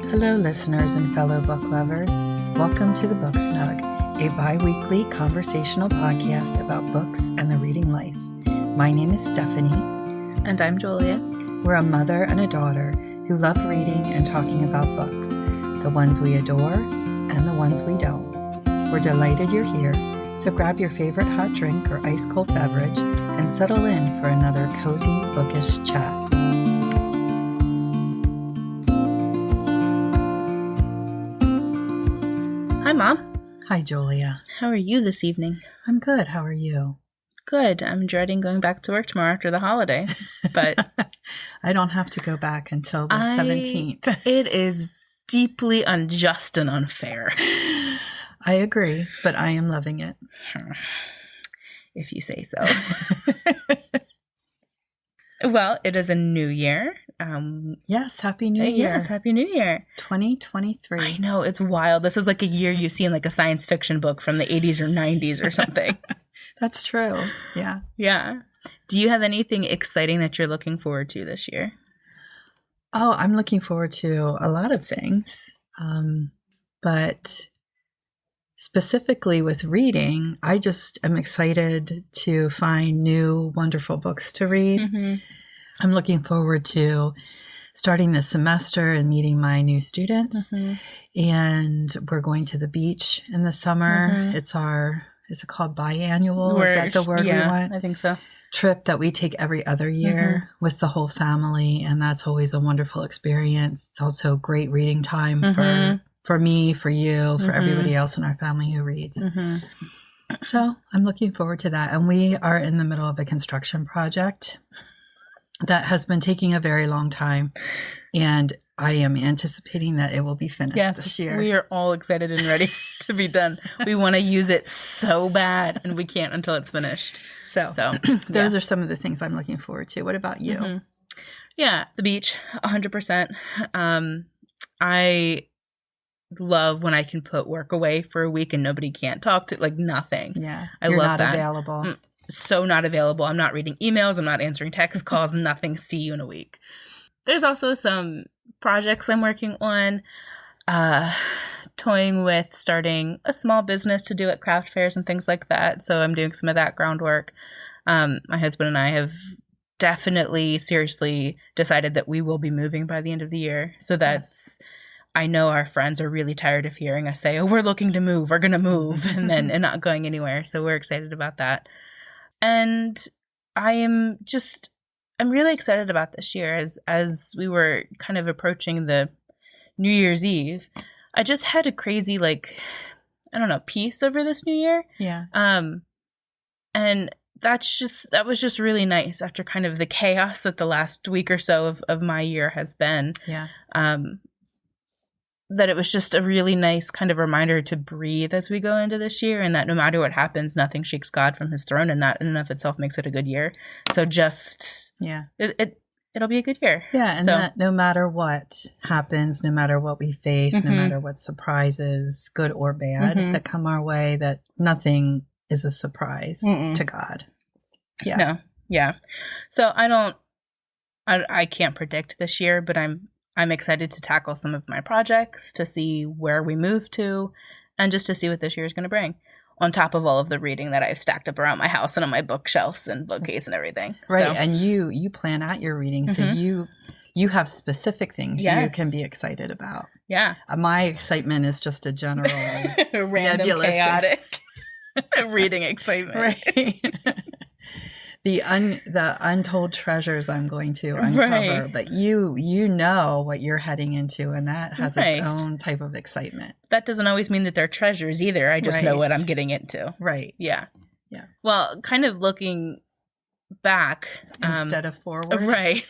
Hello, listeners and fellow book lovers. Welcome to The Book Snug, a bi-weekly conversational podcast about books and the reading life. My name is Stephany. And I'm Julia. We're a mother and a daughter who love reading and talking about books, the ones we adore and the ones we don't. We're delighted you're here, so grab your favorite hot drink or ice-cold beverage and settle in for another cozy, bookish chat. Hi, Mom. Hi, Julia. How are you this evening? I'm good. How are you? Good. I'm dreading going back to work tomorrow after the holiday, but I don't have to go back until the 17th. It is deeply unjust and unfair. I agree, but I am loving it. If you say so. Well, it is a new year. Yes, Happy New Year. Yes, Happy New Year. 2023. I know, it's wild. This is like a year you see in like a science fiction book from the 80s or 90s or something. That's true. Yeah. Yeah. Do you have anything exciting that you're looking forward to this year? Oh, I'm looking forward to a lot of things. But specifically with reading, I just am excited to find new, wonderful books to read. Mm-hmm. I'm looking forward to starting this semester and meeting my new students. Mm-hmm. And we're going to the beach in the summer. Mm-hmm. Is it called biannual? Is that the word we want? I think so. Trip that we take every other year with the whole family. And that's always a wonderful experience. It's also great reading time for me, for you, for everybody else in our family who reads. Mm-hmm. So I'm looking forward to that. And we are in the middle of a construction project that has been taking a very long time. And I am anticipating that it will be finished this year. We are all excited and ready to be done. We want to use it so bad, and we can't until it's finished. So those are some of the things I'm looking forward to. What about you? Mm-hmm. Yeah, the beach, 100%. I love when I can put work away for a week and nobody can't talk to, like, nothing. Yeah, You're love not that. Available. So not available. I'm not reading emails. I'm not answering text calls. Nothing. See you in a week. There's also some projects I'm working on, toying with starting a small business to do at craft fairs and things like that. So I'm doing some of that groundwork. My husband and I have definitely seriously decided that we will be moving by the end of the year. So that's, I know our friends are really tired of hearing us say, oh, we're looking to move, we're going to move, and not going anywhere. So we're excited about that. And I'm really excited about this year as we were kind of approaching the New Year's Eve. I just had a crazy, peace over this new year. Yeah. And that was just really nice after kind of the chaos that the last week or so of my year has been. Yeah. That it was just a really nice kind of reminder to breathe as we go into this year, and that no matter what happens, nothing shakes God from his throne, and that in and of itself makes it a good year. So it'll be a good year. Yeah, and that no matter what happens, no matter what we face, no matter what surprises, good or bad, that come our way, that nothing is a surprise to God. Yeah. No. Yeah. So I can't predict this year, but I'm excited to tackle some of my projects, to see where we move to, and just to see what this year is going to bring, on top of all of the reading that I've stacked up around my house and on my bookshelves and bookcase and everything. Right. So. And you plan out your reading. So you have specific things you can be excited about. Yeah. My excitement is just a general random chaotic reading excitement. Right. The untold treasures I'm going to uncover, but you know what you're heading into, and that has its own type of excitement. That doesn't always mean that they're treasures either. I just know what I'm getting into. Right. Yeah. Yeah. Well, kind of looking back instead of forward. Right.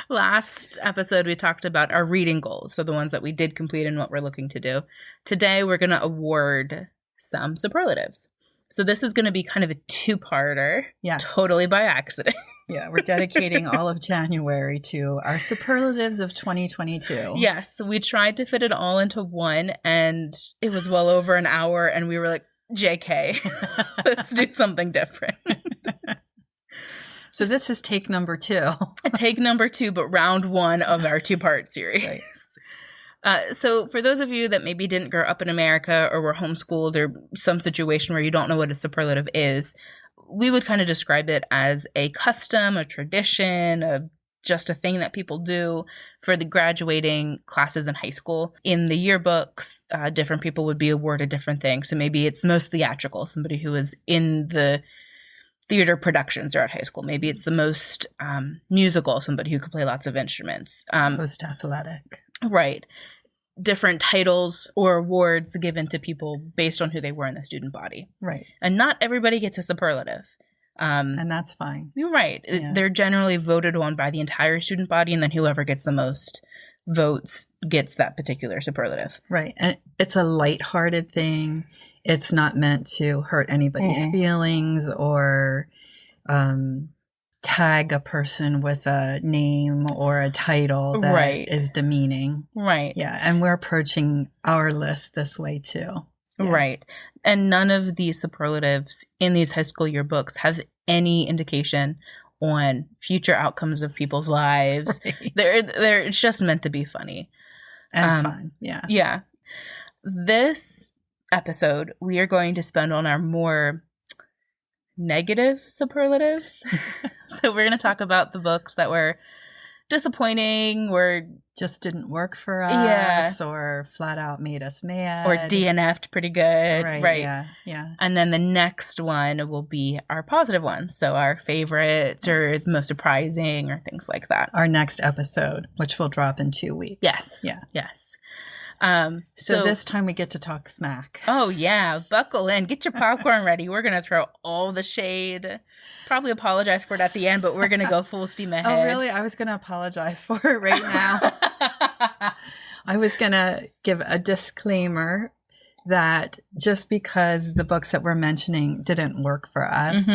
Last episode, we talked about our reading goals, so the ones that we did complete and what we're looking to do. Today, we're going to award some superlatives. So this is going to be kind of a two-parter, totally by accident. Yeah, we're dedicating all of January to our superlatives of 2022. Yes, we tried to fit it all into one, and it was well over an hour, and we were like, JK, let's do something different. So this is take number 2. Take number 2, but round 1 of our 2-part series. Right. So for those of you that maybe didn't grow up in America or were homeschooled or some situation where you don't know what a superlative is, we would kind of describe it as a custom, a tradition, just a thing that people do for the graduating classes in high school. In the yearbooks, different people would be awarded different things. So maybe it's most theatrical, somebody who is in the theater productions throughout high school. Maybe it's the most musical, somebody who could play lots of instruments. Most athletic. Right. Different titles or awards given to people based on who they were in the student body. Right. And not everybody gets a superlative. And that's fine. You're right. Yeah. They're generally voted on by the entire student body, and then whoever gets the most votes gets that particular superlative. Right. And it's a lighthearted thing. It's not meant to hurt anybody's feelings or tag a person with a name or a title that is demeaning. Right. Yeah. And we're approaching our list this way too. Yeah. Right. And none of these superlatives in these high school yearbooks have any indication on future outcomes of people's lives. Right. It's just meant to be funny. And fun. Yeah. Yeah. This episode, we are going to spend on our more negative superlatives. So we're going to talk about the books that were disappointing or just didn't work for us or flat out made us mad or DNF'd pretty good. Right. Yeah. And then the next one will be our positive ones. So our favorites or the most surprising or things like that. Our next episode, which will drop in 2 weeks. Yes. Yeah. Yes. So this time we get to talk smack. Oh, yeah. Buckle in. Get your popcorn ready. We're going to throw all the shade. Probably apologize for it at the end, but we're going to go full steam ahead. Oh, really? I was going to apologize for it right now. I was going to give a disclaimer that just because the books that we're mentioning didn't work for us,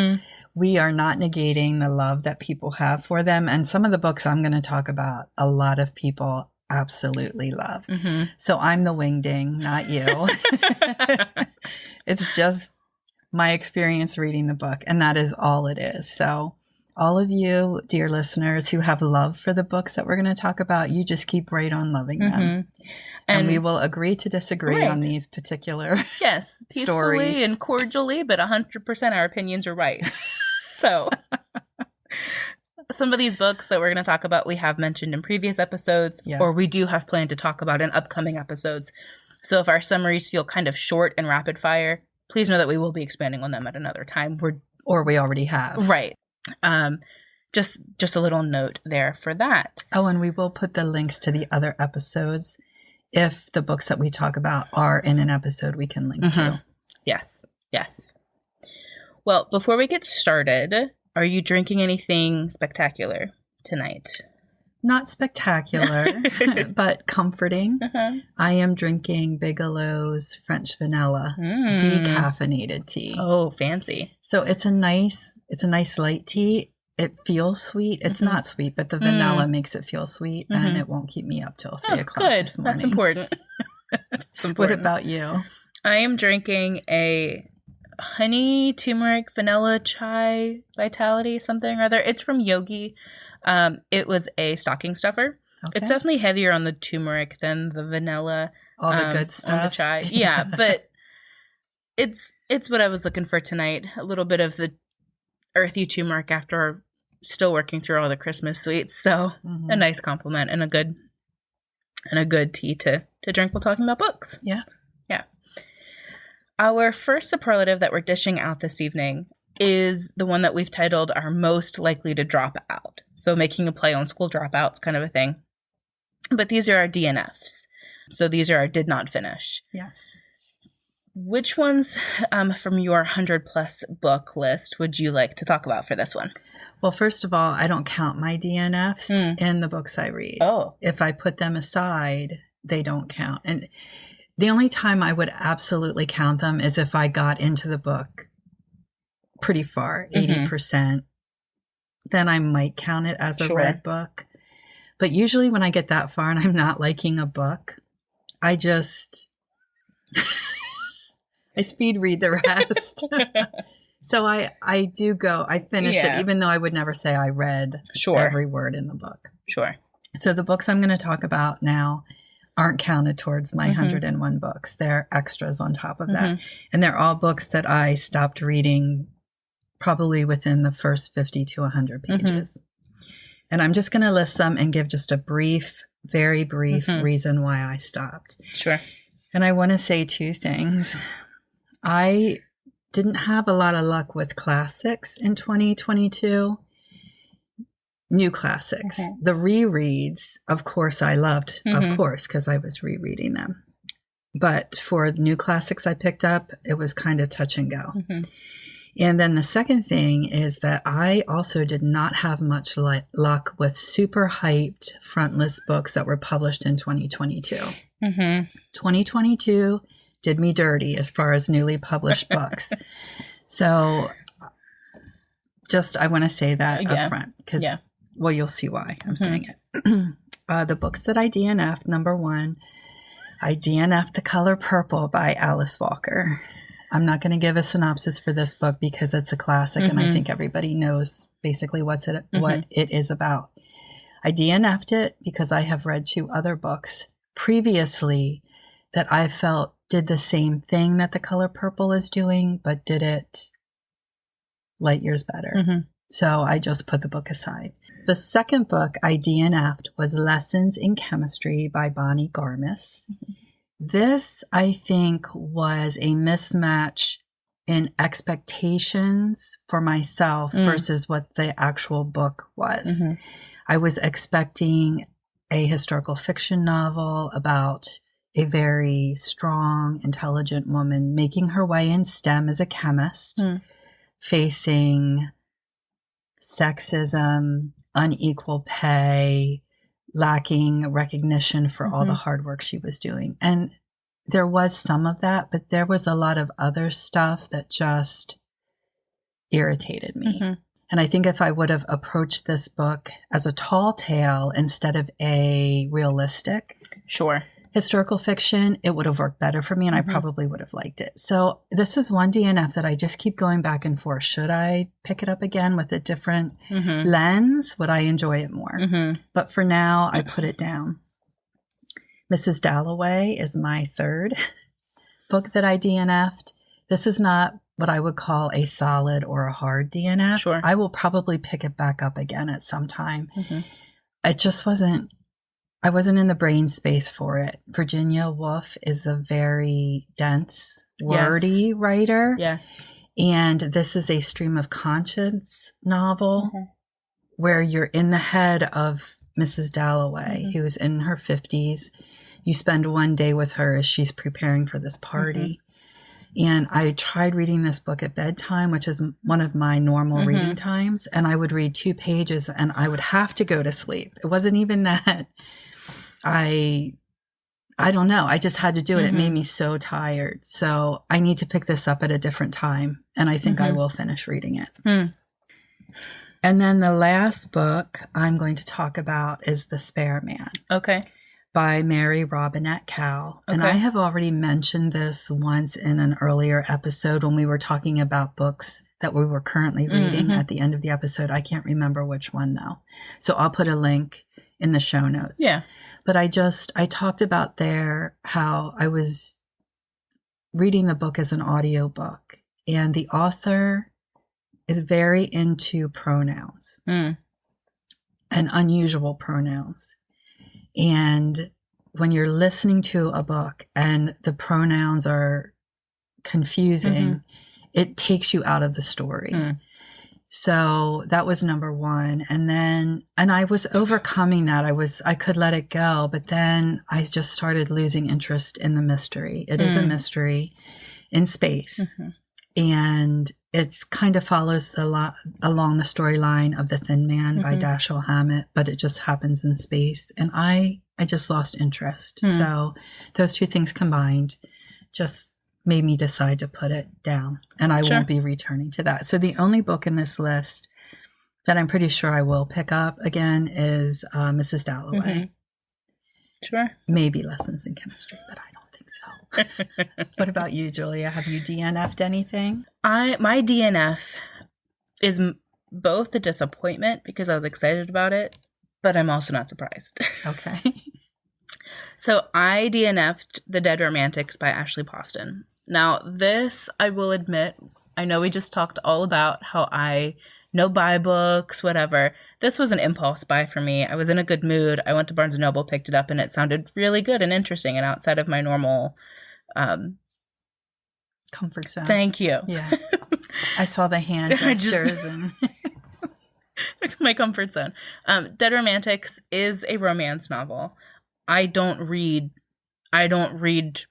we are not negating the love that people have for them. And some of the books I'm going to talk about, a lot of people absolutely love. So I'm the wingding, not you. It's just my experience reading the book, and that is all it is. So all of you, dear listeners, who have love for the books that we're going to talk about, you just keep right on loving them. And we will agree to disagree on these particular peacefully stories. And cordially, but 100% our opinions are right. So some of these books that we're going to talk about, we have mentioned in previous episodes, or we do have planned to talk about in upcoming episodes. So if our summaries feel kind of short and rapid fire, please know that we will be expanding on them at another time. Or we already have. Right. Just a little note there for that. Oh, and we will put the links to the other episodes. If the books that we talk about are in an episode, we can link to. Yes. Yes. Well, before we get started, are you drinking anything spectacular tonight? Not spectacular, but comforting. I am drinking Bigelow's French vanilla decaffeinated tea. Oh, fancy. So it's a nice light tea. It feels sweet. It's not sweet, but the vanilla makes it feel sweet, and it won't keep me up till 3 o'clock this morning. That's important. That's important. What about you? I am drinking a honey turmeric vanilla chai vitality something or other. It's from Yogi. It was a stocking stuffer. Okay. It's definitely heavier on the turmeric than the vanilla. All the good stuff. On the chai. Yeah, but it's what I was looking for tonight. A little bit of the earthy turmeric after still working through all the Christmas sweets. So a nice compliment and a good tea to drink while talking about books. Yeah. Yeah. Our first superlative that we're dishing out this evening is the one that we've titled our most likely to drop out. So making a play on school dropouts kind of a thing. But these are our DNFs. So these are our did not finish. Yes. Which ones from your 100+ book list would you like to talk about for this one? Well, first of all, I don't count my DNFs in the books I read. Oh. If I put them aside, they don't count. And the only time I would absolutely count them is if I got into the book pretty far, 80%. Then I might count it as a read book. But usually when I get that far and I'm not liking a book, I just... I speed read the rest. So I do go, I finish it, even though I would never say I read every word in the book. Sure. So the books I'm going to talk about now aren't counted towards my 101 books. They're extras on top of that. And they're all books that I stopped reading probably within the first 50 to 100 pages. And I'm just going to list them and give just a brief, very brief reason why I stopped. Sure. And I want to say two things. I didn't have a lot of luck with classics in 2022. New classics. The rereads, of course, I loved, of course, because I was rereading them. But for new classics I picked up, it was kind of touch and go. And then the second thing is that I also did not have much luck with super hyped frontlist books that were published in 2022. 2022 did me dirty as far as newly published books. So just, I want to say that up front because, well, you'll see why I'm saying it. The books that I DNF'd, number one, I DNF'd The Color Purple by Alice Walker. I'm not going to give a synopsis for this book because it's a classic and I think everybody knows basically what it is about. I DNF'd it because I have read two other books previously that I felt did the same thing that The Color Purple is doing, but did it light years better. So I just put the book aside. The second book I DNF'd was Lessons in Chemistry by Bonnie Garmis. This, I think, was a mismatch in expectations for myself versus what the actual book was. I was expecting a historical fiction novel about a very strong, intelligent woman making her way in STEM as a chemist, facing sexism, unequal pay, lacking recognition for all the hard work she was doing. And there was some of that, but there was a lot of other stuff that just irritated me. And I think if I would have approached this book as a tall tale instead of a realistic historical fiction, it would have worked better for me and I probably would have liked it. So this is one DNF that I just keep going back and forth. Should I pick it up again with a different lens? Would I enjoy it more? But for now, I put it down. Mrs. Dalloway is my third book that I DNF'd. This is not what I would call a solid or a hard DNF. I will probably pick it back up again at some time. It just wasn't, I wasn't in the brain space for it. Virginia Wolfe is a very dense, wordy writer. And this is a stream of conscience novel where you're in the head of Mrs. Dalloway, who's in her 50s. You spend one day with her as she's preparing for this party. And I tried reading this book at bedtime, which is one of my normal reading times. And I would read 2 pages and I would have to go to sleep. It wasn't even that I don't know. I just had to do it. It made me so tired. So I need to pick this up at a different time. And I think I will finish reading it. And then the last book I'm going to talk about is The Spare Man. By Mary Robinette Kowal. And I have already mentioned this once in an earlier episode when we were talking about books that we were currently reading at the end of the episode. I can't remember which one though. So I'll put a link in the show notes. But I talked about there how I was reading the book as an audiobook and the author is very into pronouns and unusual pronouns. And when you're listening to a book and the pronouns are confusing, it takes you out of the story. So that was number one. And I was overcoming that. I could let it go, but then I just started losing interest in the mystery. It is a mystery in space. And it's kind of follows along the storyline of The Thin Man by Dashiell Hammett, but it just happens in space. And I just lost interest. So those two things combined just made me decide to put it down. And I won't be returning to that. So the only book in this list that I'm pretty sure I will pick up again is Mrs. Dalloway. Maybe Lessons in Chemistry, but I don't think so. What about you, Julia? Have you DNF'd anything? My DNF is both a disappointment because I was excited about it, but I'm also not surprised. So I DNF'd The Dead Romantics by Ashley Poston. Now, this, I will admit, I know we just talked all about how I no buy books, whatever. This was an impulse buy for me. I was in a good mood. I went to Barnes & Noble, picked it up, and it sounded really good and interesting and outside of my normal... comfort zone. Thank you. Yeah. I saw the hand gestures and... my comfort zone. Dead Romantics is a romance novel. I don't read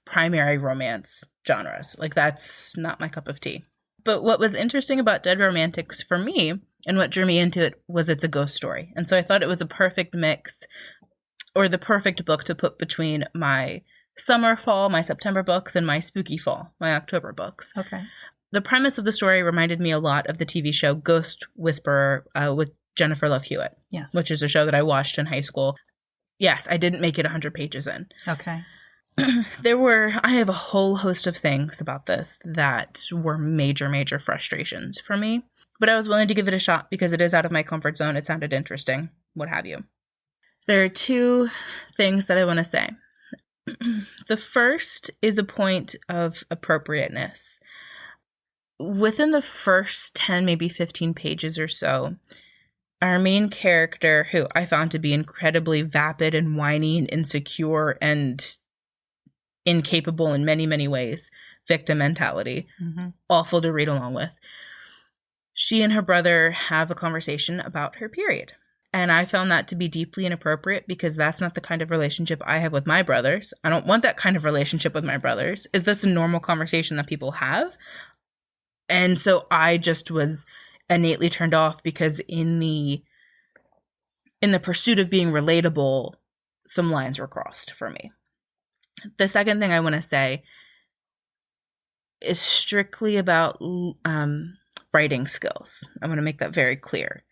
primary romance genres. Like, that's not my cup of tea. But what was interesting about Dead Romantics for me, and what drew me into it, was it's a ghost story. And so I thought it was a perfect mix, or the perfect book to put between my summer, fall, my September books, and my spooky fall, my October books. Okay. The premise of the story reminded me a lot of the TV show Ghost Whisperer with Jennifer Love Hewitt. Yes. Which is a show that I watched in high school. Yes, I didn't make it 100 pages in. Okay. I have a whole host of things about this that were major, major frustrations for me. But I was willing to give it a shot because it is out of my comfort zone. It sounded interesting, what have you. There are two things that I want to say. The first is a point of appropriateness. Within the first 10, maybe 15 pages or so, our main character, who I found to be incredibly vapid and whiny and insecure and incapable in many, many ways, victim mentality, awful to read along with. She and her brother have a conversation about her period. And I found that to be deeply inappropriate because that's not the kind of relationship I have with my brothers. I don't want that kind of relationship with my brothers. Is this a normal conversation that people have? And so I just was innately turned off because in the pursuit of being relatable, some lines were crossed for me. The second thing I want to say is strictly about writing skills. I want to make that very clear.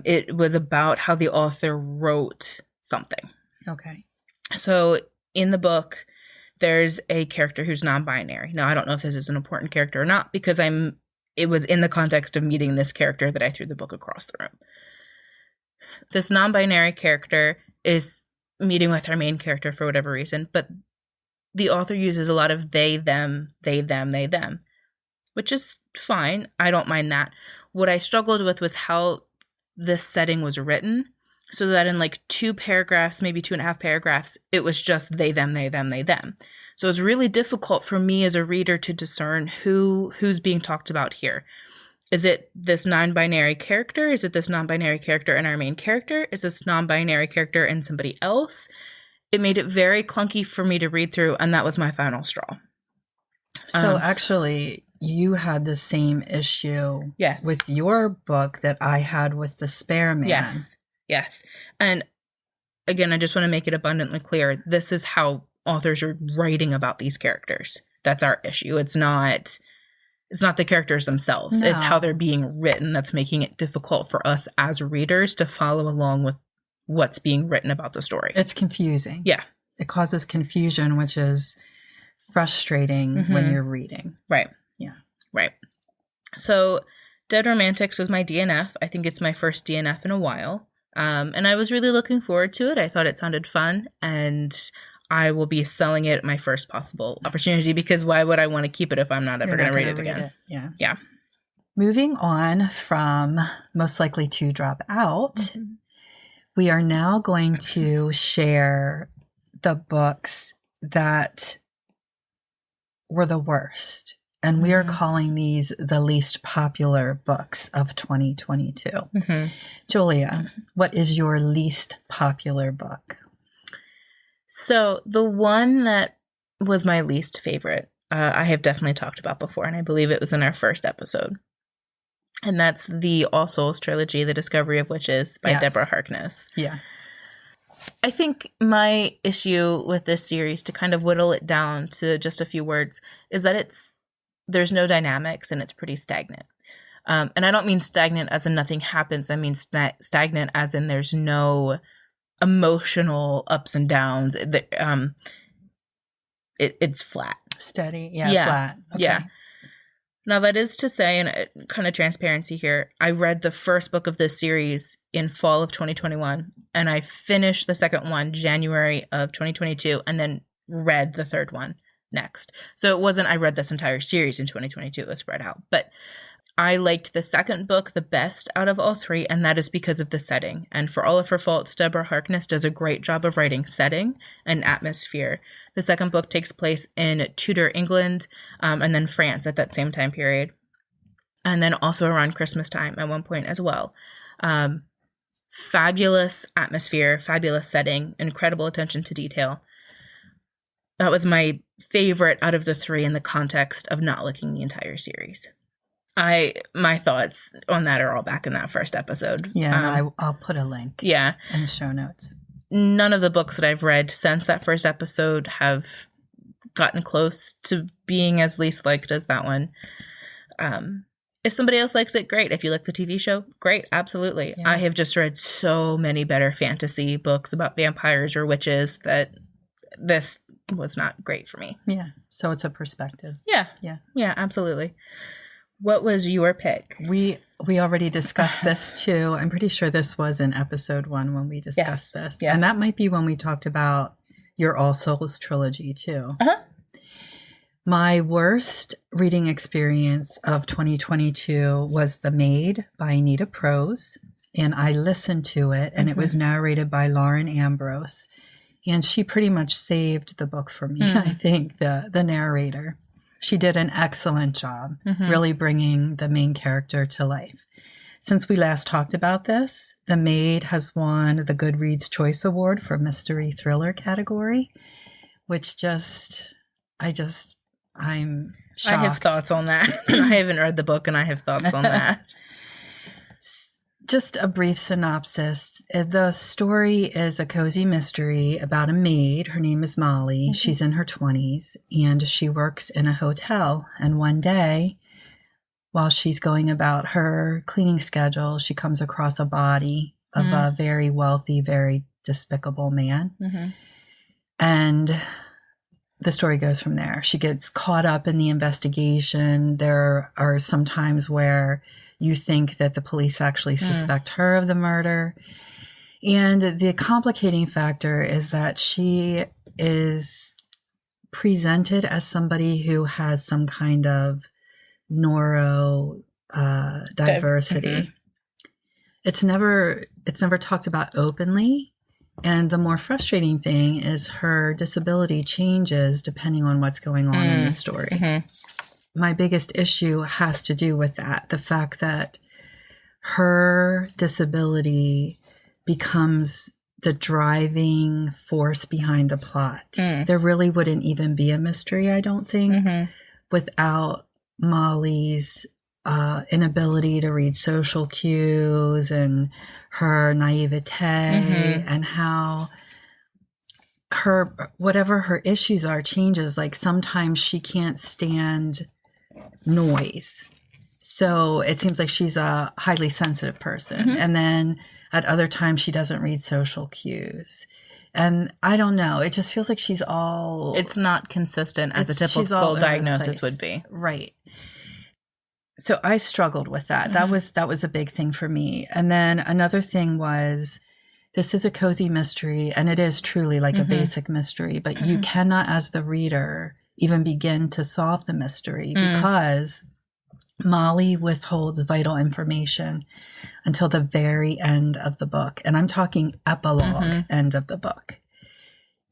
It was about how the author wrote something. Okay. So in the book, there's a character who's non-binary. Now, I don't know if this is an important character or not because it was in the context of meeting this character that I threw the book across the room. This non-binary character is meeting with our main character for whatever reason, but the author uses a lot of they, them, they, them, which is fine. I don't mind that. What I struggled with was how this setting was written, so that in like 2 paragraphs, maybe 2.5 paragraphs, it was just they, them, they, them, they, them. So it's really difficult for me as a reader to discern who's being talked about here. Is it this non-binary character? Is it this non-binary character and our main character? Is this non-binary character and somebody else? It made it very clunky for me to read through, and that was my final straw. So actually, you had the same issue with your book that I had with The Spare Man. Yes. And again, I just want to make it abundantly clear. This is how authors are writing about these characters. That's our issue. It's not the characters themselves. No. It's how they're being written that's making it difficult for us as readers to follow along with what's being written about the story. It's confusing. Yeah. It causes confusion, which is frustrating when you're reading. Right. Yeah. Right. So Dead Romantics was my DNF. I think it's my first DNF in a while. And I was really looking forward to it. I thought it sounded fun, and I will be selling it at my first possible opportunity because why would I want to keep it if I'm not ever going to read it again? Yeah. Moving on from most likely to drop out, we are now going to share the books that were the worst. And we are calling these the least popular books of 2022. Julia, what is your least popular book? So the one that was my least favorite, I have definitely talked about before, and I believe it was in our first episode. And that's the All Souls trilogy, The Discovery of Witches by Deborah Harkness. Yeah. I think my issue with this series, to kind of whittle it down to just a few words, is that there's no dynamics and it's pretty stagnant. And I don't mean stagnant as in nothing happens. I mean stagnant as in there's no emotional ups and downs. It's flat. Steady. Yeah. Flat. Okay. Yeah. Now, that is to say, and kind of transparency here, I read the first book of this series in fall of 2021, and I finished the second one January of 2022, and then read the third one next. So it wasn't I read this entire series in 2022, it was spread out. But I liked the second book the best out of all three, and that is because of the setting. And for all of her faults, Deborah Harkness does a great job of writing setting and atmosphere. The second book takes place in Tudor England and then France at that same time period. And then also around Christmas time at one point as well. Fabulous atmosphere, fabulous setting, incredible attention to detail. That was my favorite out of the three in the context of not liking the entire series. My thoughts on that are all back in that first episode. Yeah, I'll put a link. Yeah. In show notes. None of the books that I've read since that first episode have gotten close to being as least liked as that one. If somebody else likes it, great. If you like the TV show, great. Absolutely. Yeah. I have just read so many better fantasy books about vampires or witches that this was not great for me. Yeah. So it's a perspective. Yeah. Yeah. Yeah, absolutely. What was your pick? We already discussed this too. I'm pretty sure this was in episode 1 when we discussed this. Yes. And that might be when we talked about your All Souls trilogy too. Uh-huh. My worst reading experience of 2022 was The Maid by Nita Prose. And I listened to it, and it was narrated by Lauren Ambrose. And she pretty much saved the book for me, I think, the narrator. She did an excellent job, really bringing the main character to life. Since we last talked about this, The Maid has won the Goodreads Choice Award for Mystery Thriller category, which I'm shocked. I have thoughts on that. I haven't read the book, and I have thoughts on that. Just a brief synopsis. The story is a cozy mystery about a maid. Her name is Molly. She's in her 20s, and she works in a hotel. And one day, while she's going about her cleaning schedule, she comes across a body of a very wealthy, very despicable man. And the story goes from there. She gets caught up in the investigation. There are some times where you think that the police actually suspect her of the murder. And the complicating factor is that she is presented as somebody who has some kind of neuro diversity. It's never talked about openly. And the more frustrating thing is her disability changes depending on what's going on in the story. My biggest issue has to do with that. The fact that her disability becomes the driving force behind the plot. There really wouldn't even be a mystery, I don't think, without Molly's inability to read social cues and her naivete and how whatever her issues are changes. Like sometimes she can't stand noise. So it seems like she's a highly sensitive person. And then at other times she doesn't read social cues. And I don't know. It just feels like it's not consistent as a typical diagnosis would be. Right. So I struggled with that. That was a big thing for me. And then another thing was, this is a cozy mystery, and it is truly like a basic mystery, but you cannot, as the reader, even begin to solve the mystery because Molly withholds vital information until the very end of the book. And I'm talking epilogue end of the book.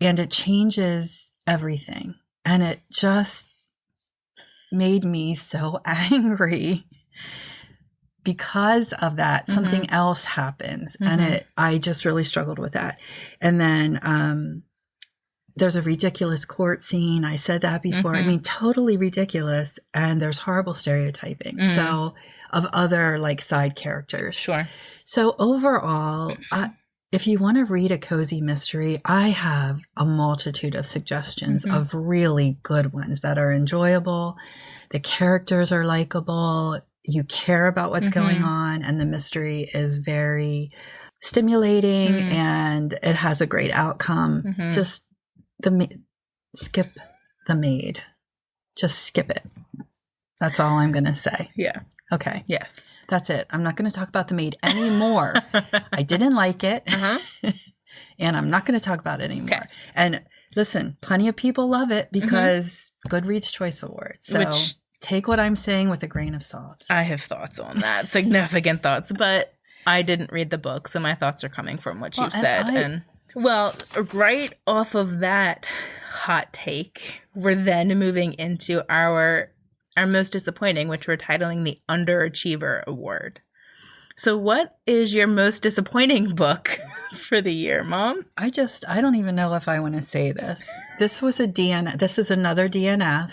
And it changes everything. And it just made me so angry. Because of that, something else happens. And I just really struggled with that. And then there's a ridiculous court scene. I said that before. I mean, totally ridiculous. And there's horrible stereotyping. So of other like side characters. Sure. So overall, if you want to read a cozy mystery, I have a multitude of suggestions of really good ones that are enjoyable. The characters are likable. You care about what's going on, and the mystery is very stimulating and it has a great outcome. Just skip The Maid. Just skip it. That's all I'm going to say. Yeah. Okay. Yes. That's it. I'm not going to talk about The Maid anymore. I didn't like it. And I'm not going to talk about it anymore. Okay. And listen, plenty of people love it because Goodreads Choice Award. So take what I'm saying with a grain of salt. I have thoughts on that, significant thoughts, but I didn't read the book, so my thoughts are coming from what you've said. And well, right off of that hot take, we're then moving into our most disappointing, which we're titling the Underachiever Award. So what is your most disappointing book for the year, Mom? I don't even know if I want to say this. This is another DNF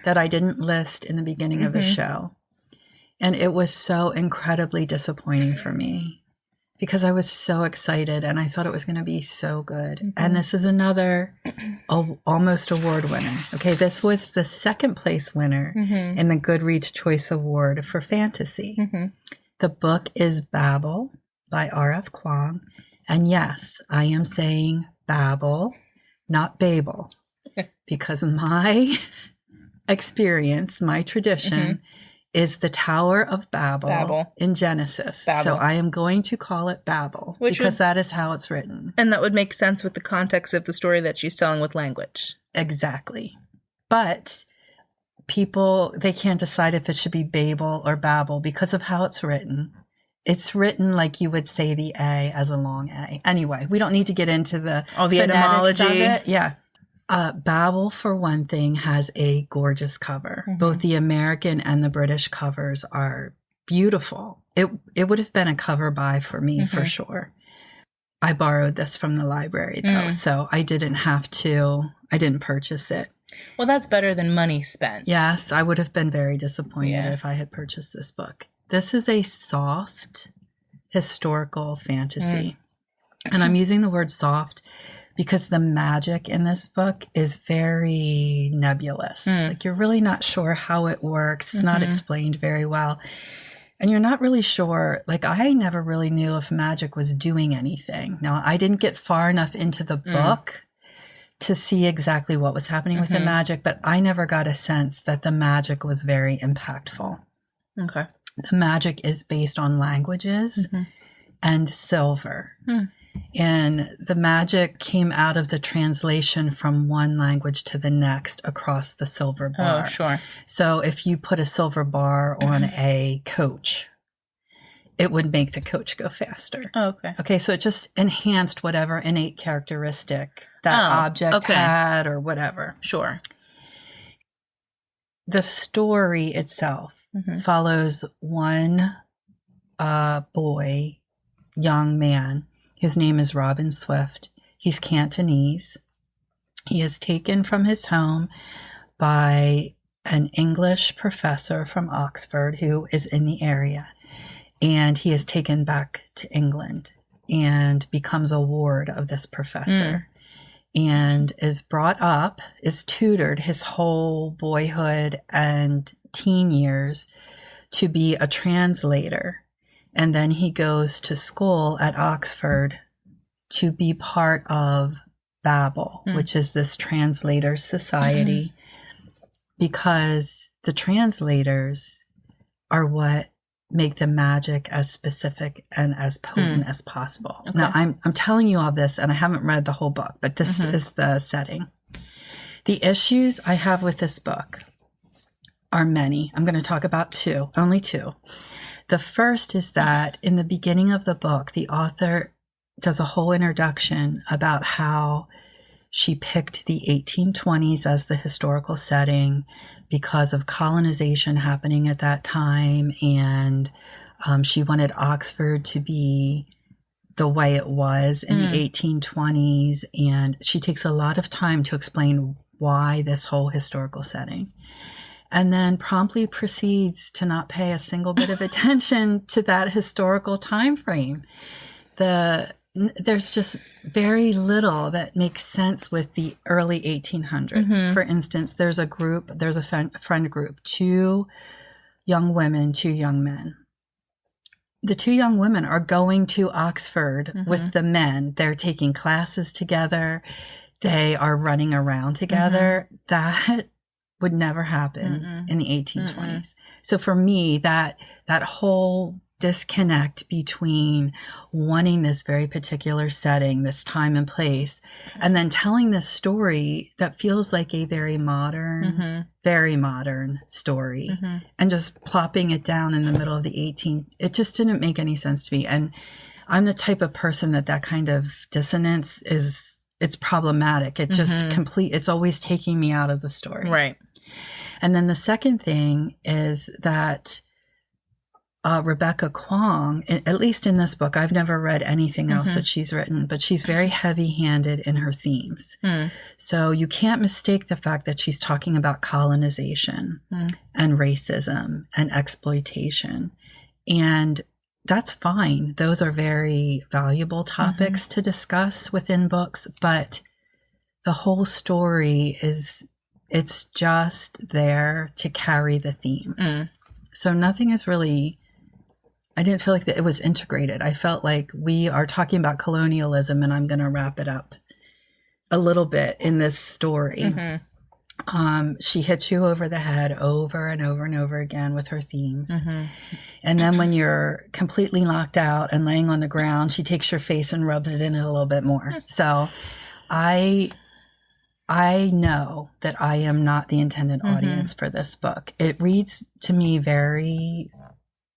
that I didn't list in the beginning of the show. And it was so incredibly disappointing for me because I was so excited and I thought it was going to be so good. And this is another almost award winner. Okay, this was the second place winner in the Goodreads Choice Award for fantasy. The book is Babel by R.F. Kuang. And yes, I am saying Babel, not Babel, because my experience, my tradition is the Tower of Babel in Genesis. So I am going to call it Babel because that is how it's written. And that would make sense with the context of the story that she's telling with language. Exactly. But people, they can't decide if it should be Babel or Babel because of how it's written. It's written like you would say the A as a long A. Anyway, we don't need to get into the etymology of it. Yeah. Babel, for one thing, has a gorgeous cover. Both the American and the British covers are beautiful. It would have been a cover buy for me for sure. I borrowed this from the library though, so I didn't purchase it. Well, that's better than money spent. Yes, I would have been very disappointed if I had purchased this book. This is a soft historical fantasy. And I'm using the word soft because the magic in this book is very nebulous. Like you're really not sure how it works. It's not explained very well. And you're not really sure, like I never really knew if magic was doing anything. Now, I didn't get far enough into the book to see exactly what was happening with the magic, but I never got a sense that the magic was very impactful. Okay. The magic is based on languages and silver. And the magic came out of the translation from one language to the next across the silver bar. Oh, sure. So if you put a silver bar on a coach, it would make the coach go faster. Oh, okay. Okay, so it just enhanced whatever innate characteristic that object had or whatever. Sure. The story itself follows one young man. His name is Robin Swift. He's Cantonese. He is taken from his home by an English professor from Oxford who is in the area. And he is taken back to England and becomes a ward of this professor and is brought up, is tutored his whole boyhood and teen years to be a translator. And then he goes to school at Oxford to be part of Babel, which is this translators society, because the translators are what make the magic as specific and as potent as possible. Okay. Now, I'm telling you all this, and I haven't read the whole book, but this is the setting. The issues I have with this book are many. I'm going to talk about only two. The first is that in the beginning of the book, the author does a whole introduction about how she picked the 1820s as the historical setting because of colonization happening at that time. And she wanted Oxford to be the way it was in the 1820s. And she takes a lot of time to explain why this whole historical setting. And then promptly proceeds to not pay a single bit of attention to that historical time frame. There's just very little that makes sense with the early 1800s. For instance, there's a friend group, 2 young women, 2 young men. The 2 young women are going to Oxford with the men. They're taking classes together. They are running around together. That would never happen in the 1820s. So for me, that whole disconnect between wanting this very particular setting, this time and place, and then telling this story that feels like a very modern story, and just plopping it down in the middle of the it just didn't make any sense to me. And I'm the type of person that kind of dissonance it's problematic. It just it's always taking me out of the story. Right. And then the second thing is that Rebecca Kuang, at least in this book, I've never read anything else that she's written, but she's very heavy-handed in her themes. So you can't mistake the fact that she's talking about colonization and racism and exploitation. And that's fine. Those are very valuable topics to discuss within books, but the whole story it's just there to carry the themes. So nothing is really, I didn't feel like that it was integrated. I felt like we are talking about colonialism, and I'm going to wrap it up a little bit in this story. She hits you over the head over and over and over again with her themes. And then when you're completely knocked out and laying on the ground, she takes your face and rubs it in a little bit more. So I know that I am not the intended audience for this book. It reads to me very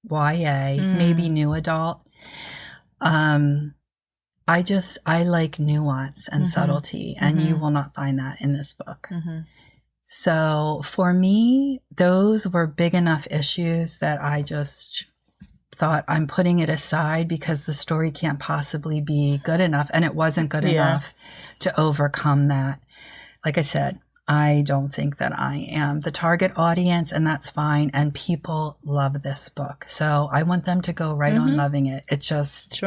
YA, maybe new adult. I like nuance and subtlety, and you will not find that in this book. So for me, those were big enough issues that I just thought, I'm putting it aside because the story can't possibly be good enough. And it wasn't good enough to overcome that. Like I said, I don't think that I am the target audience, and that's fine. And people love this book. So I want them to go right on loving it. It just,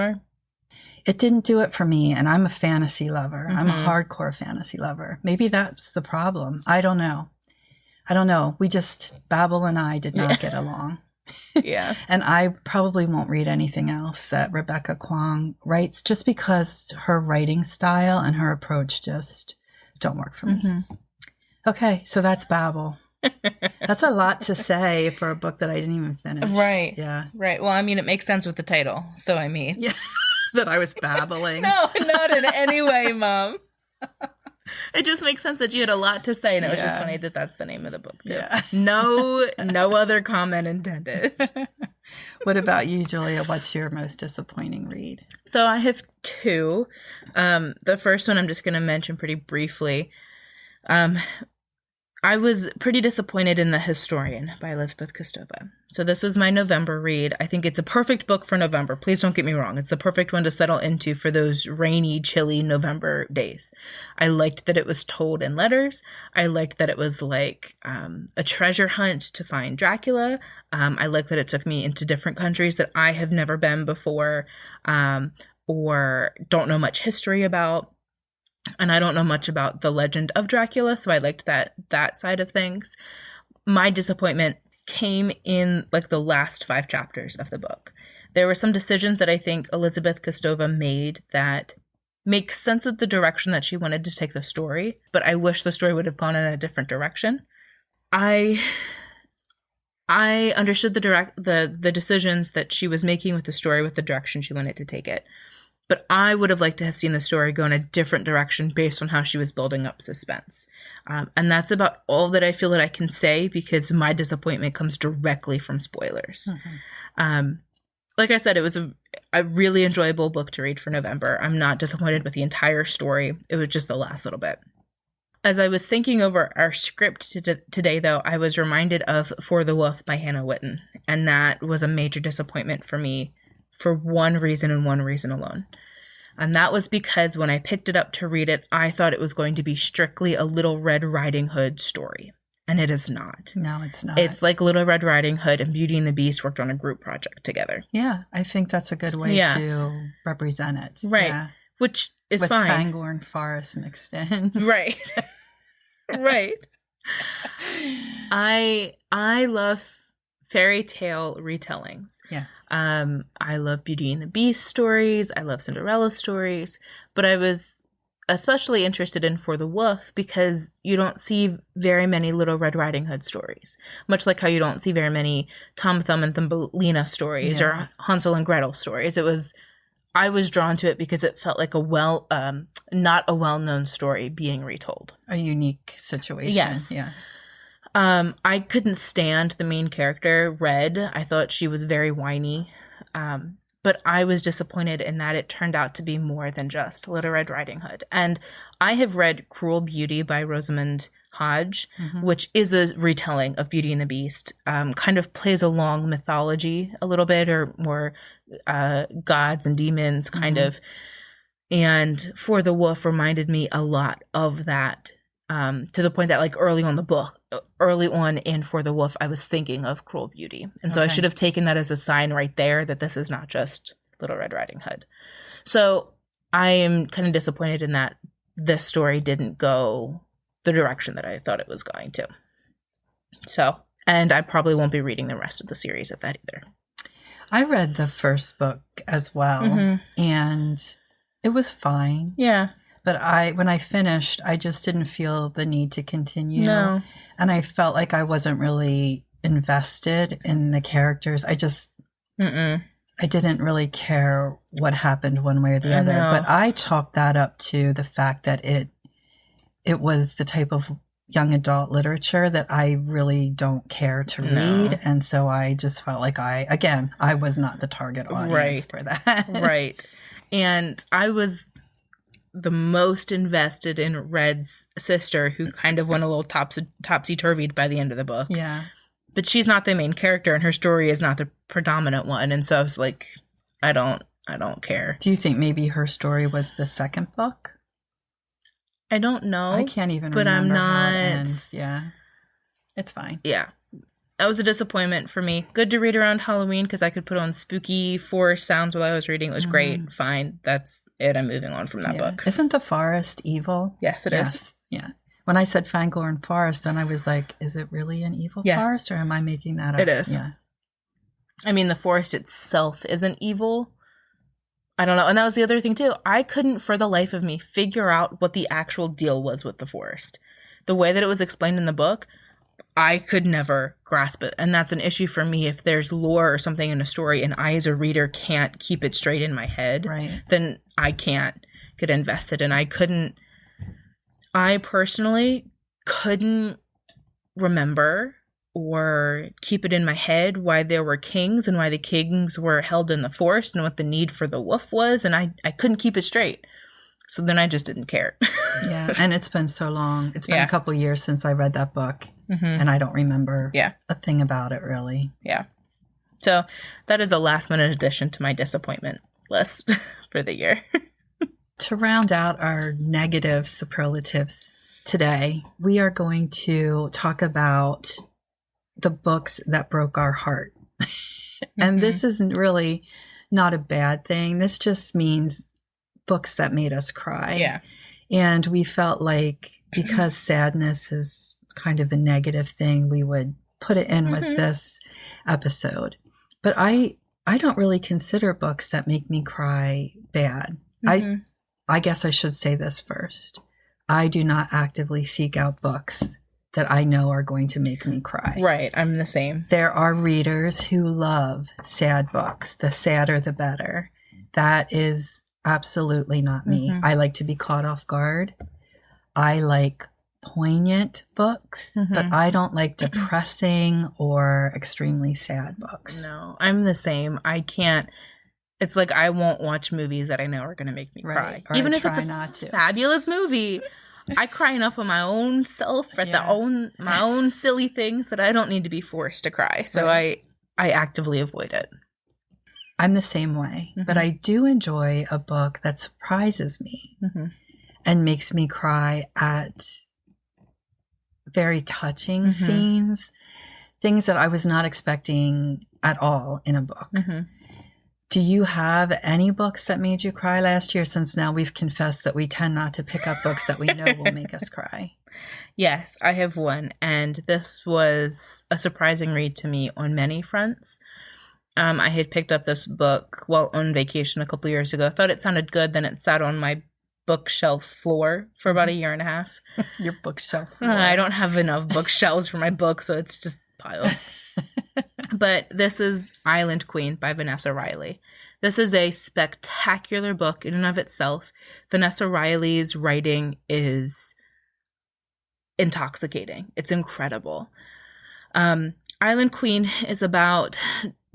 it didn't do it for me. And I'm a fantasy lover. I'm a hardcore fantasy lover. Maybe that's the problem. I don't know. Babel and I did not get along. And I probably won't read anything else that Rebecca Kuang writes, just because her writing style and her approach just don't work for me. Okay, so that's Babel. That's a lot to say for a book that I didn't even finish. Right. Yeah. Right. Well, I mean, it makes sense with the title. So, I mean. Yeah. That I was babbling. No, not in any way, Mom. It just makes sense that you had a lot to say, and it was just funny that that's the name of the book, too. Yeah. No other comment intended. What about you, Julia? What's your most disappointing read? So I have two. The first one I'm just going to mention pretty briefly. I was pretty disappointed in The Historian by Elizabeth Kostova. So this was my November read. I think it's a perfect book for November. Please don't get me wrong. It's the perfect one to settle into for those rainy, chilly November days. I liked that it was told in letters. I liked that it was like a treasure hunt to find Dracula. I liked that it took me into different countries that I have never been before or don't know much history about. And I don't know much about the legend of Dracula, so I liked that side of things. My disappointment came in like the last 5 chapters of the book. There were some decisions that I think Elizabeth Kostova made that make sense with the direction that she wanted to take the story, but I wish the story would have gone in a different direction. I understood the decisions that she was making with the story, with the direction she wanted to take it. But I would have liked to have seen the story go in a different direction based on how she was building up suspense. And that's about all that I feel that I can say, because my disappointment comes directly from spoilers. Like I said, it was a really enjoyable book to read for November. I'm not disappointed with the entire story. It was just the last little bit. As I was thinking over our script today, though, I was reminded of For the Wolfe by Hannah Whitten. And that was a major disappointment for me, for one reason and one reason alone. And that was because when I picked it up to read it, I thought it was going to be strictly a Little Red Riding Hood story. And it is not. No, it's not. It's like Little Red Riding Hood and Beauty and the Beast worked on a group project together. Yeah, I think that's a good way to represent it. Right. Yeah. Which is with fine. With Fangorn Forest mixed in. Right. Right. I love fairy tale retellings. Yes. I love Beauty and the Beast stories. I love Cinderella stories. But I was especially interested in For the Wolf because you don't see very many Little Red Riding Hood stories, much like how you don't see very many Tom Thumb and Thumbelina stories or Hansel and Gretel stories. I was drawn to it because it felt like not a well-known story being retold. A unique situation. Yes. Yeah. I couldn't stand the main character, Red. I thought she was very whiny. But I was disappointed in that it turned out to be more than just Little Red Riding Hood. And I have read Cruel Beauty by Rosamund Hodge, which is a retelling of Beauty and the Beast, kind of plays along mythology a little bit, or more gods and demons kind of. And For the Wolf reminded me a lot of that, to the point that like early on in For the Wolf, I was thinking of Cruel Beauty. And so I should have taken that as a sign right there that this is not just Little Red Riding Hood. So I am kind of disappointed in that this story didn't go the direction that I thought it was going to. So, and I probably won't be reading the rest of the series of that either. I read the first book as well, and it was fine. Yeah. But when I finished, I just didn't feel the need to continue. No. And I felt like I wasn't really invested in the characters. I didn't really care what happened one way or the other. But I chalked that up to the fact that it was the type of young adult literature that I really don't care to read. And so I just felt like I was not the target audience for that. Right. And I was the most invested in Red's sister, who kind of went a little topsy-turvied by the end of the book. Yeah. But she's not the main character, and her story is not the predominant one. And so I was like, I don't care. Do you think maybe her story was the second book? I don't know. I can't even but remember I'm not. how it ends. Yeah. It's fine. Yeah. That was a disappointment for me. Good to read around Halloween because I could put on spooky forest sounds while I was reading. It was great. Fine. That's it. I'm moving on from that book. Isn't the forest evil? Yes, it is. Yeah. When I said Fangorn Forest, then I was like, is it really an evil forest, or am I making that up? It is. Yeah. I mean, the forest itself isn't evil. I don't know. And that was the other thing, too. I couldn't, for the life of me, figure out what the actual deal was with the forest. The way that it was explained in the book, I could never grasp it. And that's an issue for me. If there's lore or something in a story and I, as a reader, can't keep it straight in my head, then I can't get invested. And I personally couldn't remember or keep it in my head why there were kings and why the kings were held in the forest and what the need for the wolf was. And I couldn't keep it straight. So then I just didn't care. Yeah. And it's been so long. It's been a couple years since I read that book. And I don't remember a thing about it, really. Yeah. So that is a last minute addition to my disappointment list for the year. To round out our negative superlatives today, we are going to talk about the books that broke our heart. And this is really not a bad thing. This just means books that made us cry. Yeah. And we felt like because sadness is kind of a negative thing, we would put it in with this episode. But I don't really consider books that make me cry bad. I guess I should say this first. I do not actively seek out books that I know are going to make me cry. Right. I'm the same. There are readers who love sad books. The sadder, the better. That is absolutely not me. I like to be caught off guard. I like poignant books, but I don't like depressing or extremely sad books. No, I'm the same. I can't. It's like I won't watch movies that I know are going to make me cry. Or even if it's a fabulous movie. I cry enough on my own self at my own silly things that I don't need to be forced to cry. So I actively avoid it. I'm the same way, but I do enjoy a book that surprises me and makes me cry at very touching scenes, things that I was not expecting at all in a book. Do you have any books that made you cry last year, since now we've confessed that we tend not to pick up books that we know will make us cry? Yes, I have one, and this was a surprising read to me on many fronts. I had picked up this book while on vacation a couple years ago. I thought it sounded good, then it sat on my bookshelf floor for about a year and a half. Your bookshelf floor. I don't have enough bookshelves for my book, so it's just piles. But this is Island Queen by Vanessa Riley. This is a spectacular book in and of itself. Vanessa Riley's writing is intoxicating. It's incredible. Island Queen is about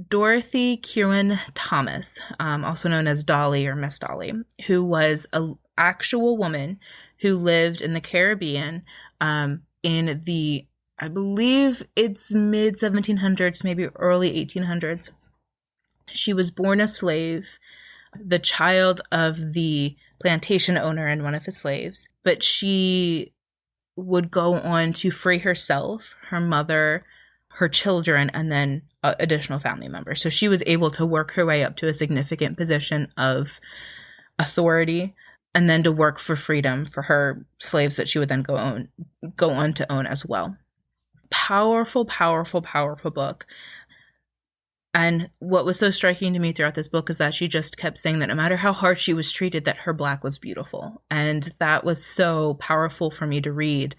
Dorothy Kieran Thomas, also known as Dolly or Miss Dolly, who was an actual woman who lived in the Caribbean in the, I believe it's mid 1700s, maybe early 1800s. She was born a slave, the child of the plantation owner and one of his slaves, but she would go on to free herself, her mother, her children, and then additional family members. So she was able to work her way up to a significant position of authority and then to work for freedom for her slaves that she would then go on to own as well. Powerful, powerful, powerful book. And what was so striking to me throughout this book is that she just kept saying that no matter how hard she was treated, that her Black was beautiful. And that was so powerful for me to read,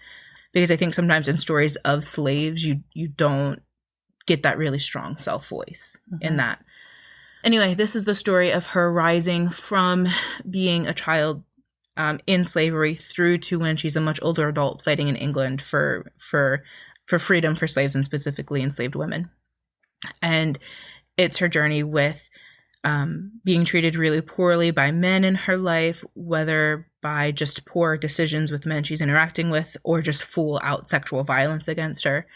because I think sometimes in stories of slaves, you don't get that really strong self-voice in that. Anyway, this is the story of her rising from being a child in slavery through to when she's a much older adult fighting in England for freedom for slaves, and specifically enslaved women. And it's her journey with being treated really poorly by men in her life, whether by just poor decisions with men she's interacting with or just full out sexual violence against her.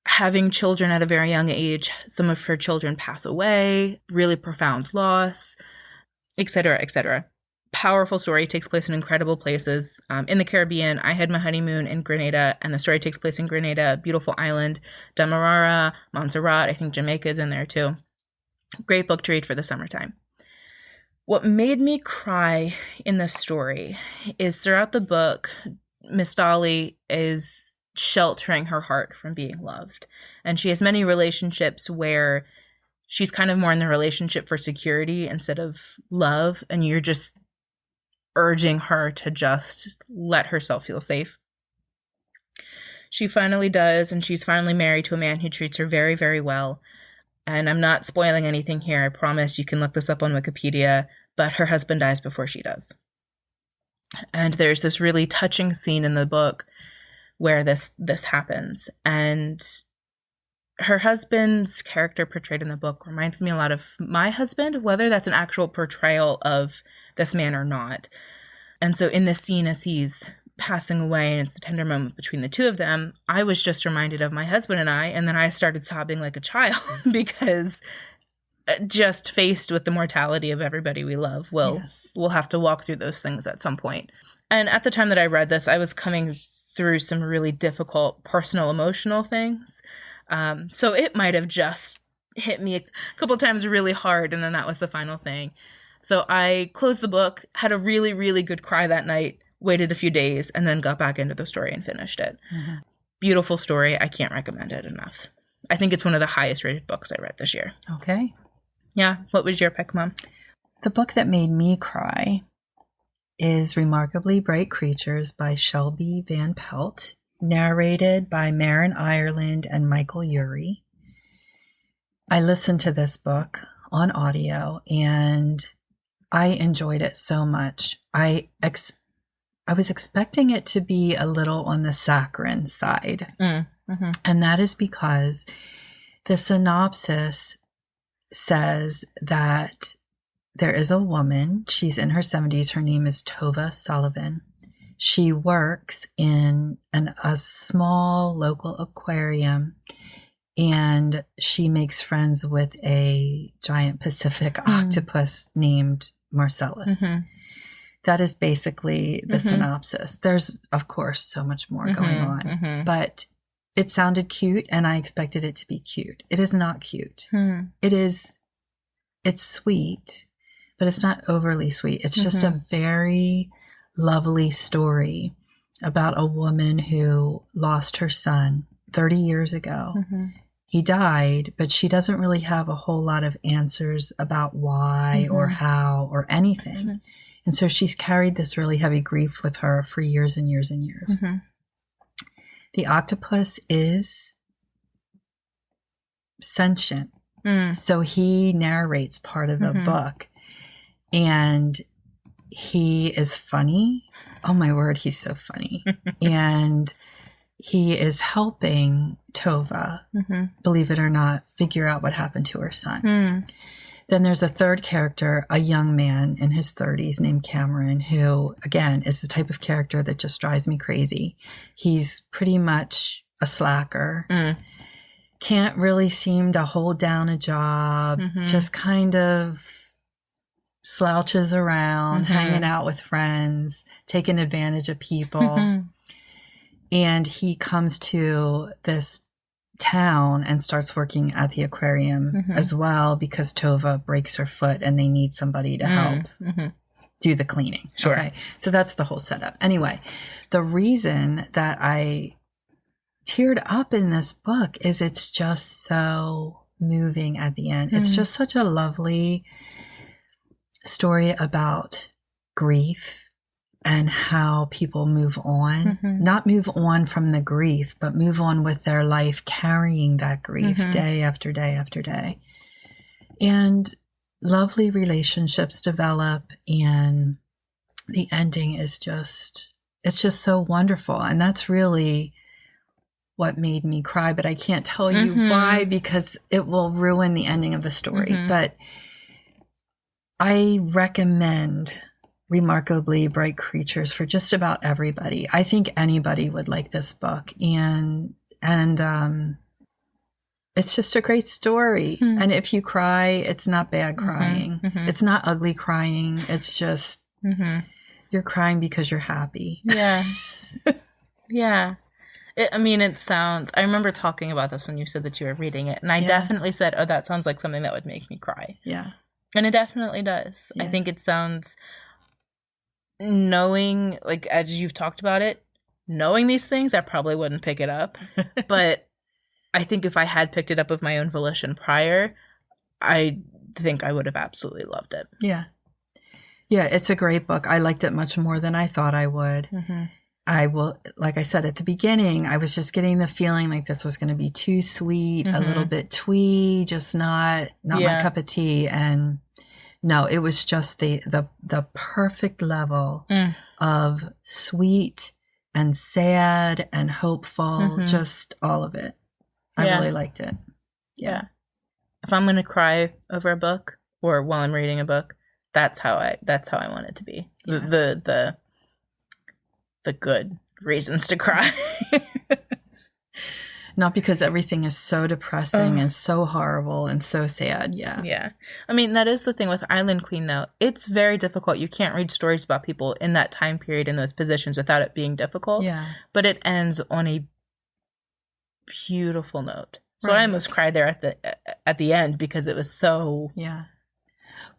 Having children at a very young age, some of her children pass away, really profound loss, etc., etc. Powerful story, takes place in incredible places. In the Caribbean, I had my honeymoon in Grenada, and the story takes place in Grenada, beautiful island, Demerara, Montserrat, I think Jamaica is in there too. Great book to read for the summertime. What made me cry in the story is throughout the book, Miss Dolly is sheltering her heart from being loved. And she has many relationships where she's kind of more in the relationship for security instead of love, and you're just urging her to just let herself feel safe. She finally does, and she's finally married to a man who treats her very, very well. And I'm not spoiling anything here, I promise. You can look this up on Wikipedia, but her husband dies before she does. And there's this really touching scene in the book where this happens. And her husband's character portrayed in the book reminds me a lot of my husband, whether that's an actual portrayal of this man or not. And so in this scene, as he's passing away and it's a tender moment between the two of them, I was just reminded of my husband and then I started sobbing like a child because just faced with the mortality of everybody we love, we'll have to walk through those things at some point. And at the time that I read this, I was coming through some really difficult personal emotional things. So it might have just hit me a couple times really hard, and then that was the final thing. So I closed the book, had a really, really good cry that night, waited a few days, and then got back into the story and finished it. Mm-hmm. Beautiful story. I can't recommend it enough. I think it's one of the highest rated books I read this year. Okay. Yeah. What was your pick, Mom? The book that made me cry is Remarkably Bright Creatures by Shelby Van Pelt, narrated by Maren Ireland and Michael Urie. I listened to this book on audio and I enjoyed it so much. I was expecting it to be a little on the saccharine side. Mm-hmm. And that is because the synopsis says that there is a woman, she's in her 70s, her name is Tova Sullivan. She works in a small local aquarium, and she makes friends with a giant Pacific octopus named Marcellus. Mm-hmm. That is basically the synopsis. There's, of course, so much more going on, but it sounded cute, and I expected it to be cute. It is not cute. It's sweet, but it's not overly sweet. It's just a very lovely story about a woman who lost her son 30 years ago. He died, but she doesn't really have a whole lot of answers about why or how or anything. And so she's carried this really heavy grief with her for years and years and years. Mm-hmm. The octopus is sentient. So he narrates part of the book, and he is funny. Oh my word, he's so funny. And he is helping Tova, believe it or not, figure out what happened to her son. Then there's a third character, a young man in his 30s named Cameron, who, again, is the type of character that just drives me crazy. He's pretty much a slacker. Can't really seem to hold down a job, just kind of slouches around, hanging out with friends, taking advantage of people. And he comes to this town and starts working at the aquarium as well, because Tova breaks her foot and they need somebody to help do the cleaning. Sure. Okay. So that's the whole setup. Anyway, the reason that I teared up in this book is it's just so moving at the end. It's just such a lovely story about grief and how people move on, not move on from the grief, but move on with their life, carrying that grief day after day after day. And lovely relationships develop, and the ending is just, it's just so wonderful. And that's really what made me cry, but I can't tell you why, because it will ruin the ending of the story. But I recommend Remarkably Bright Creatures for just about everybody. I think anybody would like this book, and it's just a great story. And if you cry, it's not bad crying. It's not ugly crying. It's just you're crying because you're happy. Yeah. Yeah. It sounds, I remember talking about this when you said that you were reading it, and I definitely said, oh, that sounds like something that would make me cry. Yeah. And it definitely does. Yeah. I think it sounds, knowing, like, as you've talked about it, knowing these things, I probably wouldn't pick it up. But I think if I had picked it up of my own volition prior, I think I would have absolutely loved it. Yeah. Yeah, it's a great book. I liked it much more than I thought I would. I will, like I said at the beginning, I was just getting the feeling like this was going to be too sweet, a little bit twee, just not my cup of tea. And no, it was just the perfect level of sweet and sad and hopeful, just all of it. I really liked it. Yeah. If I'm going to cry over a book or while I'm reading a book, that's how I want it to be. Yeah. The good reasons to cry. Not because everything is so depressing and so horrible and so sad. Yeah. Yeah. I mean, that is the thing with Island Queen, though. It's very difficult. You can't read stories about people in that time period in those positions without it being difficult. Yeah. But it ends on a beautiful note. So I almost cried there at the end because it was so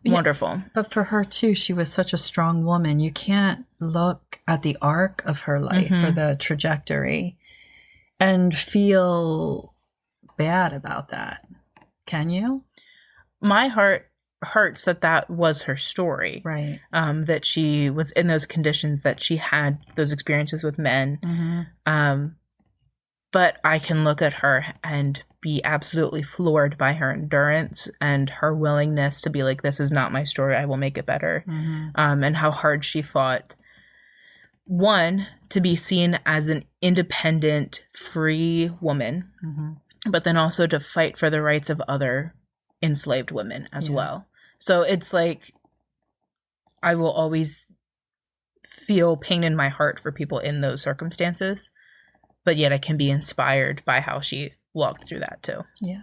wonderful. But for her too, she was such a strong woman. You can't look at the arc of her life or the trajectory and feel bad about that. Can you? My heart hurts that was her story. Right. That she was in those conditions, that she had those experiences with men. But I can look at her and be absolutely floored by her endurance and her willingness to be like, this is not my story, I will make it better. And how hard she fought. One, to be seen as an independent, free woman, but then also to fight for the rights of other enslaved women as well. So it's like, I will always feel pain in my heart for people in those circumstances, but yet I can be inspired by how she walked through that too. Yeah.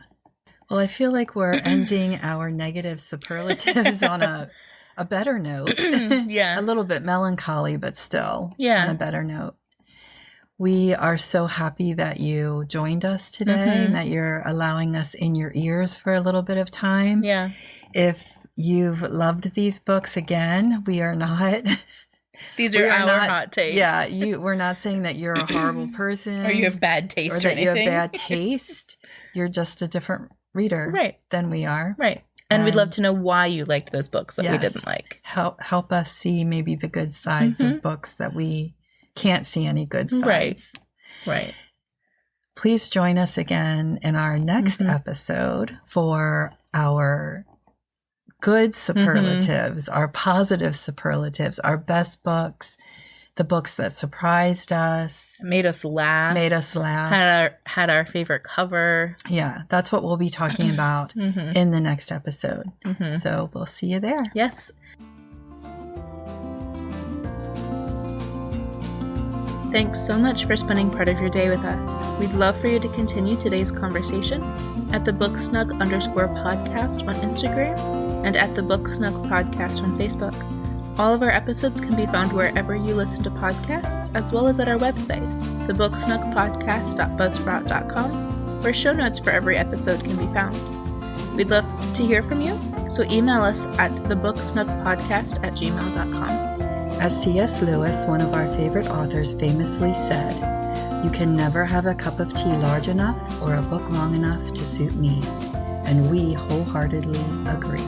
Well, I feel like we're ending our negative superlatives on a better note. A little bit melancholy, but still on a better note. We are so happy that you joined us today and that you're allowing us in your ears for a little bit of time. Yeah. If you've loved these books, again, we are not... These are our hot takes. Yeah, we're not saying that you're a horrible person. Or you have bad taste or that you have bad taste. You're just a different reader than we are. Right. And we'd love to know why you liked those books that we didn't like. Help us see maybe the good sides of books that we can't see any good sides. Right. Please join us again in our next episode for our good superlatives, our positive superlatives, our best books, the books that surprised us, made us laugh, had our favorite cover. Yeah, that's what we'll be talking about in the next episode. So we'll see you there. Yes. Thanks so much for spending part of your day with us. We'd love for you to continue today's conversation at the booksnug_podcast on Instagram and at the Booksnug podcast on Facebook. All of our episodes can be found wherever you listen to podcasts, as well as at our website, thebooksnugpodcast.buzzsprout.com, where show notes for every episode can be found. We'd love to hear from you, so email us at thebooksnugpodcast@gmail.com. As C.S. Lewis, one of our favorite authors, famously said, "You can never have a cup of tea large enough or a book long enough to suit me." And we wholeheartedly agree.